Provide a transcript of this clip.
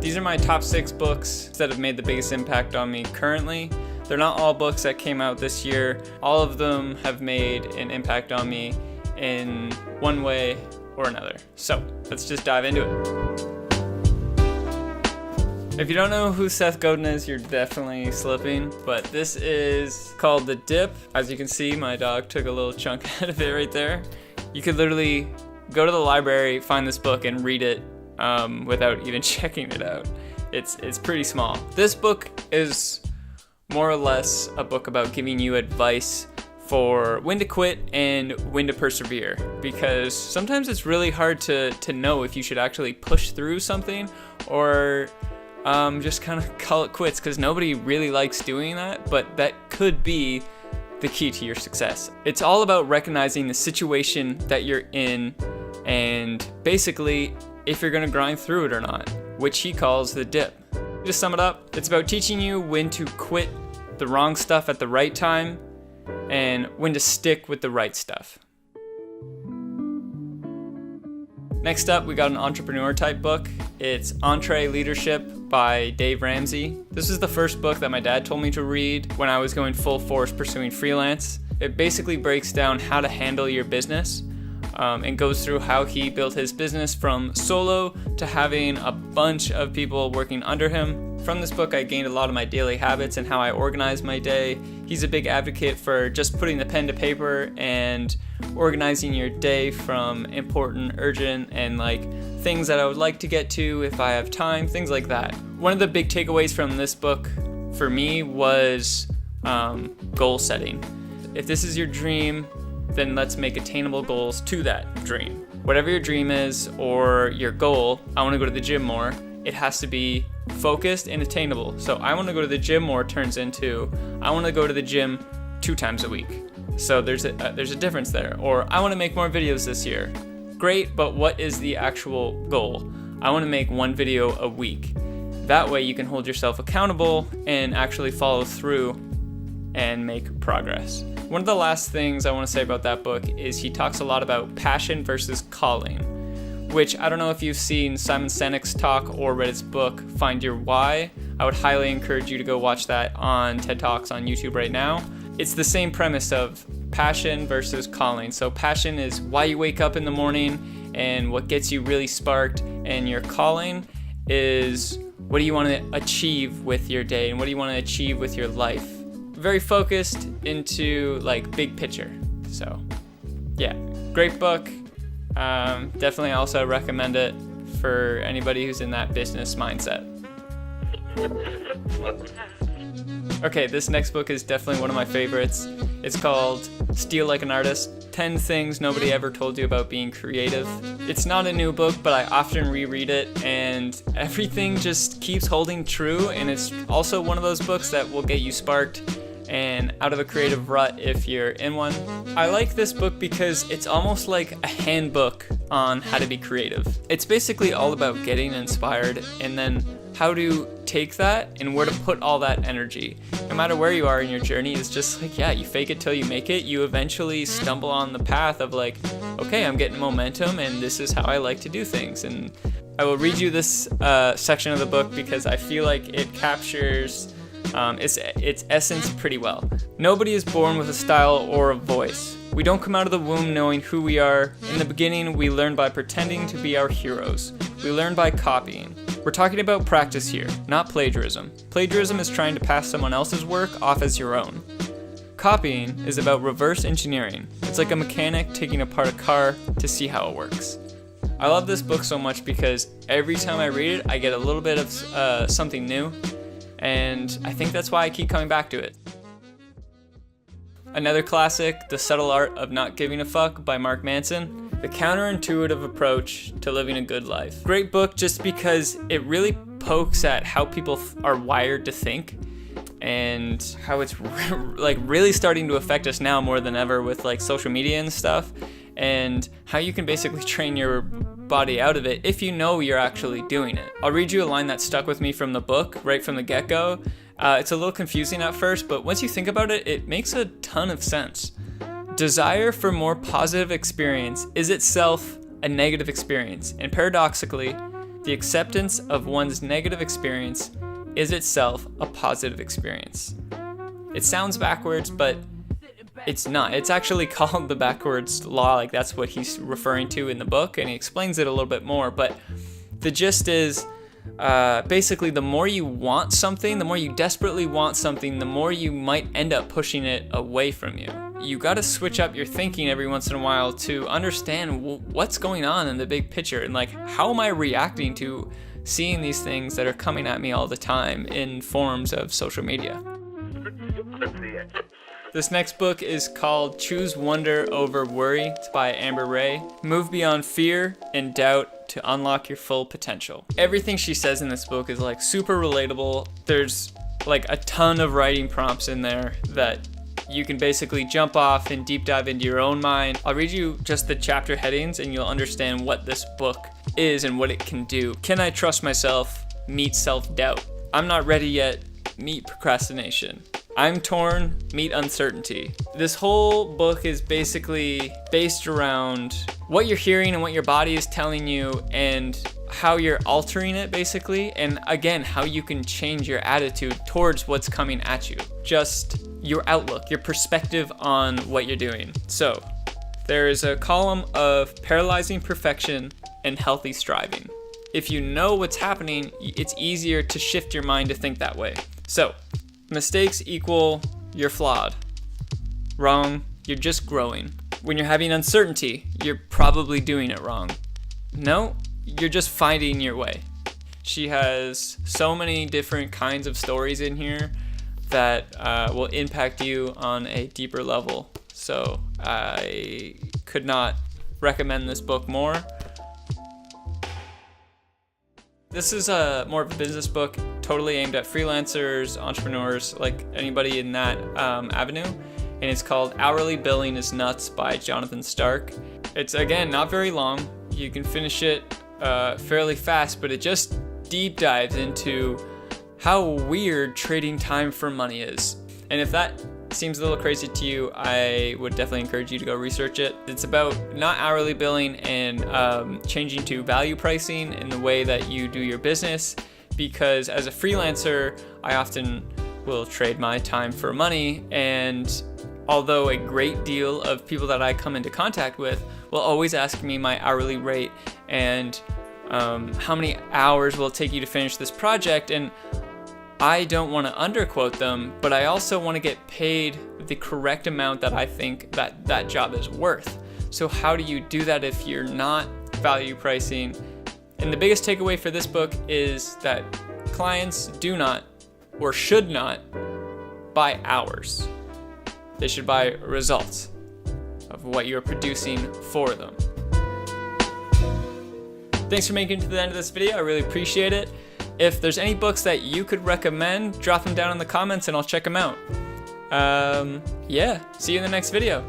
These are my top 6 books that have made the biggest impact on me currently. They're not all books that came out this year. All of them have made an impact on me in one way or another. So let's just dive into it. If you don't know who Seth Godin is, you're definitely slipping, but this is called The Dip. As you can see, my dog took a little chunk out of it right there. You could literally go to the library, find this book, and read it without even checking it out. It's pretty small. This book is more or less a book about giving you advice for when to quit and when to persevere, because sometimes it's really hard to know if you should actually push through something or just kind of call it quits, because nobody really likes doing that, but that could be the key to your success. It's all about recognizing the situation that you're in and basically if you're gonna grind through it or not, which he calls the dip. To sum it up, it's about teaching you when to quit the wrong stuff at the right time and when to stick with the right stuff. Next up, we got an entrepreneur type book. It's Entreleadership by Dave Ramesy. This is the first book that my dad told me to read when I was going full force pursuing freelance. It basically breaks down how to handle your business and goes through how he built his business from solo to having a bunch of people working under him. From this book, I gained a lot of my daily habits and how I organize my day. He's a big advocate for just putting the pen to paper and organizing your day from important, urgent, and like things that I would like to get to if I have time, things like that. One of the big takeaways from this book for me was goal setting. If this is your dream, then let's make attainable goals to that dream. Whatever your dream is or your goal, I want to go to the gym more. It has to be focused and attainable. So I want to go to the gym more turns into I want to go to the gym 2 times a week. So there's a difference there. Or I want to make more videos this year. Great, but what is the actual goal? I want to make 1 video a week. That way you can hold yourself accountable and actually follow through and make progress. One of the last things I want to say about that book is he talks a lot about passion versus calling, which I don't know if you've seen Simon Sinek's talk or read his book, Find Your Why. I would highly encourage you to go watch that on TED Talks on YouTube right now. It's the same premise of passion versus calling. So passion is why you wake up in the morning and what gets you really sparked, and your calling is what do you want to achieve with your day and what do you want to achieve with your life. Very focused into like big picture. So yeah, great book. Definitely also recommend it for anybody who's in that business mindset. Okay, this next book is definitely one of my favorites. It's called Steal Like an Artist, 10 Things Nobody Ever Told You About Being Creative. It's not a new book, but I often reread it and everything just keeps holding true, and it's also one of those books that will get you sparked and out of a creative rut if you're in one. I like this book because it's almost like a handbook on how to be creative. It's basically all about getting inspired and then how to take that and where to put all that energy. No matter where you are in your journey, it's just like, yeah, you fake it till you make it. You eventually stumble on the path of like, okay, I'm getting momentum and this is how I like to do things. And I will read you this section of the book because I feel like it captures its essence pretty well. Nobody is born with a style or a voice. We don't come out of the womb knowing who we are. In the beginning, we learn by pretending to be our heroes. We learn by copying. We're talking about practice here, not plagiarism. Plagiarism is trying to pass someone else's work off as your own. Copying is about reverse engineering. It's like a mechanic taking apart a car to see how it works. I love this book so much because every time I read it, I get a little bit of something new. And I think that's why I keep coming back to it. Another classic, The Subtle Art of Not Giving a Fuck by Mark Manson. The counterintuitive approach to living a good life. Great book just because it really pokes at how people are wired to think and how it's like really starting to affect us now more than ever with like social media and stuff, and how you can basically train your body out of it if you know you're actually doing it. I'll read you a line that stuck with me from the book right from the get-go. It's a little confusing at first, but once you think about it, it makes a ton of sense. Desire for more positive experience is itself a negative experience, and paradoxically, The acceptance of one's negative experience is itself a positive experience. It sounds backwards, but it's not. It's actually called the backwards law, like that's what he's referring to in the book, and he explains it a little bit more, but the gist is basically the more you want something, the more you desperately want something, the more you might end up pushing it away from you. You got to switch up your thinking every once in a while to understand what's going on in the big picture, and like, how am I reacting to seeing these things that are coming at me all the time in forms of social media. This next book is called Choose Wonder Over Worry. It's by Amber Ray. Move beyond fear and doubt to unlock your full potential. Everything she says in this book is like super relatable. There's like a ton of writing prompts in there that you can basically jump off and deep dive into your own mind. I'll read you just the chapter headings and you'll understand what this book is and what it can do. Can I trust myself? Meet self-doubt. I'm not ready yet. Meet procrastination. I'm torn. Meet uncertainty. This whole book is basically based around what you're hearing and what your body is telling you and how you're altering it basically, and again, how you can change your attitude towards what's coming at you. Just your outlook, your perspective on what you're doing. So there is a column of paralyzing perfection and healthy striving. If you know what's happening, it's easier to shift your mind to think that way. So mistakes equal you're flawed. Wrong, you're just growing. When you're having uncertainty, you're probably doing it wrong. No, you're just finding your way. She has so many different kinds of stories in here that will impact you on a deeper level. So I could not recommend this book more. This is more of a business book, totally aimed at freelancers, entrepreneurs, like anybody in that avenue. And it's called Hourly Billing is Nuts by Jonathan Stark. It's, again, not very long. You can finish it fairly fast, but it just deep dives into how weird trading time for money is. And if that seems a little crazy to you, I would definitely encourage you to go research it. It's about not hourly billing and changing to value pricing in the way that you do your business, because as a freelancer, I often will trade my time for money, and although a great deal of people that I come into contact with will always ask me my hourly rate and how many hours will it take you to finish this project, and I don't want to underquote them, but I also want to get paid the correct amount that I think that job is worth. So how do you do that if you're not value pricing? And the biggest takeaway for this book is that clients do not or should not buy hours. They should buy results of what you're producing for them. Thanks for making it to the end of this video. I really appreciate it. If there's any books that you could recommend, drop them down in the comments and I'll check them out. Yeah, see you in the next video.